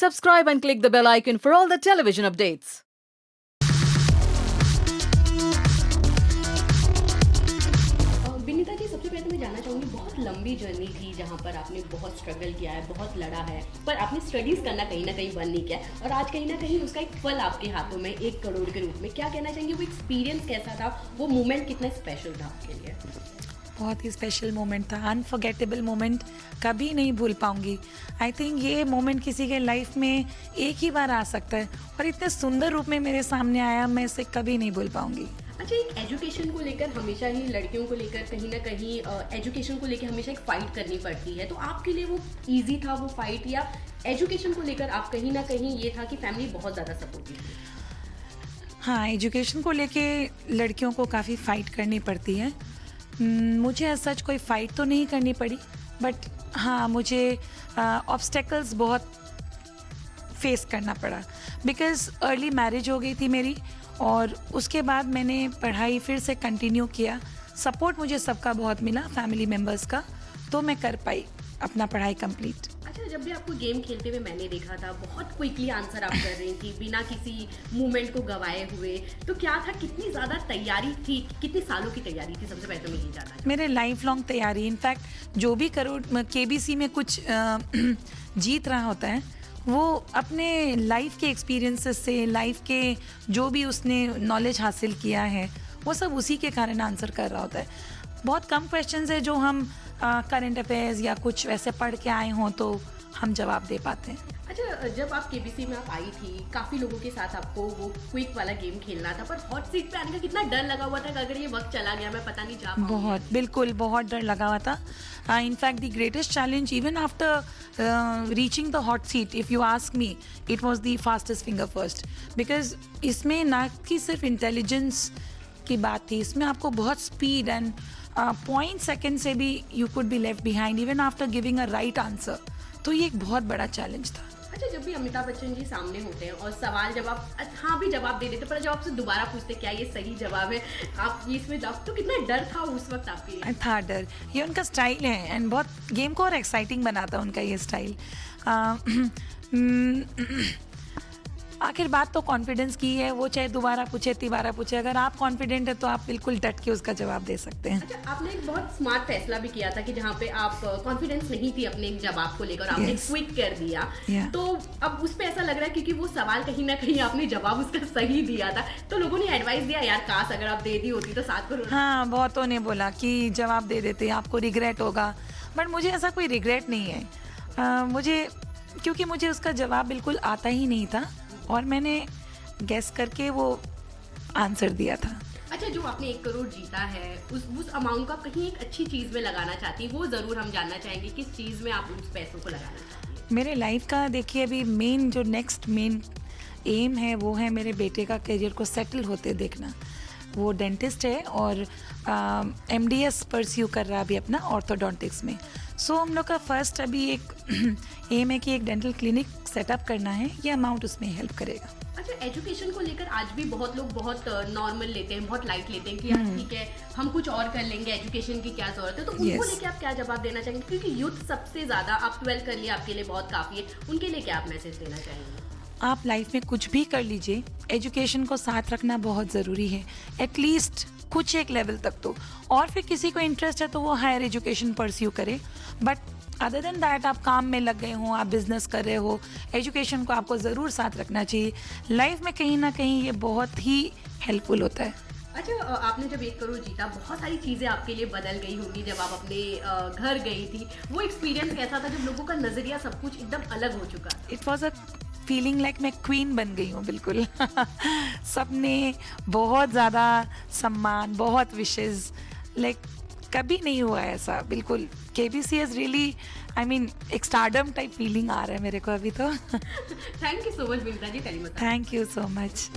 subscribe and click the bell icon for all the television updates. Vinita ji, सबसे पहले तो मैं जानना चाहूँगी, बहुत लंबी जर्नी थी जहाँ पर आपने बहुत स्ट्रगल किया है, बहुत लड़ा है, पर आपने स्टडीज़ करना कहीं ना कहीं बंद नहीं किया और आज कहीं ना कहीं उसका एक फल आपके हाथों में 1 करोड़ के रूप में। क्या कहना चाहेंगे, वो एक्सपीरियंस कैसा था, वो मोमेंट कितना स्पेशल था आपके लिए? बहुत ही स्पेशल मोमेंट था, अनफॉरगेटेबल मोमेंट, कभी नहीं भूल पाऊंगी। आई थिंक ये मोमेंट किसी के लाइफ में एक ही बार आ सकता है और इतने सुंदर रूप में मेरे सामने आया, मैं इसे कभी नहीं भूल पाऊंगी। अच्छा, एक एजुकेशन को लेकर हमेशा ही लड़कियों को लेकर कहीं ना कहीं एजुकेशन को लेकर हमेशा एक फ़ाइट करनी पड़ती है, तो आपके लिए वो ईजी था वो फाइट, या एजुकेशन को लेकर आप कहीं ना कहीं ये था कि फैमिली बहुत ज़्यादा सपोर्टिव थी? हाँ, एजुकेशन को लेके लड़कियों को काफ़ी फ़ाइट करनी पड़ती है। मुझे सच कोई फ़ाइट तो नहीं करनी पड़ी, बट हाँ, मुझे ऑब्स्टेकल्स बहुत फेस करना पड़ा बिकॉज़ अर्ली मैरिज हो गई थी मेरी और उसके बाद मैंने पढ़ाई फिर से कंटिन्यू किया। सपोर्ट मुझे सबका बहुत मिला, फैमिली मेम्बर्स का, तो मैं कर पाई अपना पढ़ाई कंप्लीट। अच्छा, जब भी आपको गेम खेलते हुए मैंने देखा था, बहुत क्विकली आंसर आप कर रही थी बिना किसी मूवमेंट को गवाए हुए, तो क्या था, कितनी ज़्यादा तैयारी थी, कितने सालों की तैयारी थी? सबसे पहले तो मैं ये जानना चाहूँ। मेरे लाइफ लॉन्ग तैयारी, इनफैक्ट जो भी करोड़ केबीसी में कुछ जीत रहा होता है वो अपने लाइफ के एक्सपीरियंसेस से, लाइफ के जो भी उसने नॉलेज हासिल किया है वो सब उसी के कारण आंसर कर रहा होता है। बहुत कम क्वेश्चंस है जो हम करंट अफेयर्स या कुछ वैसे पढ़ के आए हों तो हम जवाब दे पाते हैं। अच्छा, जब आप केबीसी में आप आई थी, काफ़ी लोगों के साथ आपको वो क्विक वाला गेम खेलना था, पर हॉट सीट पे आने का कितना डर लगा हुआ था कि अगर ये वक्त चला गया मैं पता नहीं जा पाऊंगी? बहुत, बिल्कुल बहुत डर लगा हुआ था। In fact the greatest challenge even after reaching the hot seat, if you ask me, it was the fastest finger first, because इसमें ना कि सिर्फ इंटेलिजेंस की बात थी, इसमें आपको बहुत स्पीड एंड 0.2 से भी you could be left behind even after giving a right answer. तो ये एक बहुत बड़ा चैलेंज था। अच्छा, जब भी अमिताभ बच्चन जी सामने होते हैं और सवाल जब आप हाँ भी जवाब दे देते, पर जब आपसे दोबारा पूछते क्या ये सही जवाब है, आप ये इसमें जवाब, तो कितना डर था उस वक्त आपके? था डर, ये उनका स्टाइल है एंड बहुत गेम को और एक्साइटिंग बनाता है उनका ये स्टाइल। आखिर बात तो कॉन्फिडेंस की है, वो चाहे दोबारा पूछे तिबारा पूछे, अगर आप कॉन्फिडेंट है तो आप बिल्कुल डट के उसका जवाब दे सकते हैं। अच्छा, आपने एक बहुत स्मार्ट फैसला भी किया था कि जहाँ पे आप कॉन्फिडेंस नहीं थी अपने जवाब को लेकर, आपने क्विक कर दिया। तो अब उस पे ऐसा लग रहा है क्योंकि वो सवाल कहीं ना कहीं आपने जवाब उसका सही दिया था, तो लोगों ने एडवाइस दिया, यार काश अगर आप दे दी होती तो 7 करोड़। हाँ, बहुतों ने बोला कि जवाब दे देते आपको रिग्रेट होगा, बट मुझे ऐसा कोई रिग्रेट नहीं है। मुझे क्योंकि मुझे उसका जवाब बिल्कुल आता ही नहीं था और मैंने गेस करके वो आंसर दिया था। अच्छा, जो आपने 1 करोड़ जीता है, उस अमाउंट को आप कहीं एक अच्छी चीज़ में लगाना चाहती हैं, वो ज़रूर हम जानना चाहेंगे, किस चीज़ में आप उस पैसों को लगाना चाहती हैं? मेरे लाइफ का देखिए अभी नेक्स्ट मेन एम है वो है मेरे बेटे का करियर को सेटल होते देखना। वो डेंटिस्ट है और MDS परस्यू कर रहा अभी अपना ऑर्थोडोंटिक्स में। सो हम लोग का फर्स्ट अभी एक एम है कि एक डेंटल क्लिनिक सेटअप करना है, ये अमाउंट उसमें हेल्प करेगा। अच्छा, एजुकेशन को लेकर आज भी बहुत लोग बहुत नॉर्मल लेते हैं, बहुत लाइट लेते हैं कि यार ठीक है हम कुछ और कर लेंगे, एजुकेशन की क्या जरूरत है, तो उनको लेके आप क्या जवाब देना चाहेंगे? क्योंकि यूथ सबसे ज़्यादा, आप 12 कर लिया आपके लिए बहुत काफ़ी है, उनके लिए क्या आप मैसेज देना चाहेंगे? आप लाइफ में कुछ भी कर लीजिए, एजुकेशन को साथ रखना बहुत ज़रूरी है, एटलीस्ट कुछ एक लेवल तक तो, और फिर किसी को इंटरेस्ट है तो वो हायर एजुकेशन परस्यू करे, बट अदर देन दैट आप काम में लग गए हो, आप बिजनेस कर रहे हो, एजुकेशन को आपको ज़रूर साथ रखना चाहिए। लाइफ में कहीं ना कहीं ये बहुत ही हेल्पफुल होता है। अच्छा, आपने जब 1 करोड़ जीता, बहुत सारी चीज़ें आपके लिए बदल गई होंगी जब आप अपने घर गई थी, वो एक्सपीरियंस कैसा था जब लोगों का नज़रिया सब कुछ एकदम अलग हो चुका? It was a feeling like मैं क्वीन बन गई हूँ बिल्कुल। सबने बहुत ज़्यादा सम्मान, बहुत विशेज़, लाइक कभी नहीं हुआ ऐसा बिल्कुल। KBC is really, I mean एक स्टारडम टाइप फीलिंग आ रहा है मेरे को अभी तो। Thank you so much Vinita ji, thank you so much.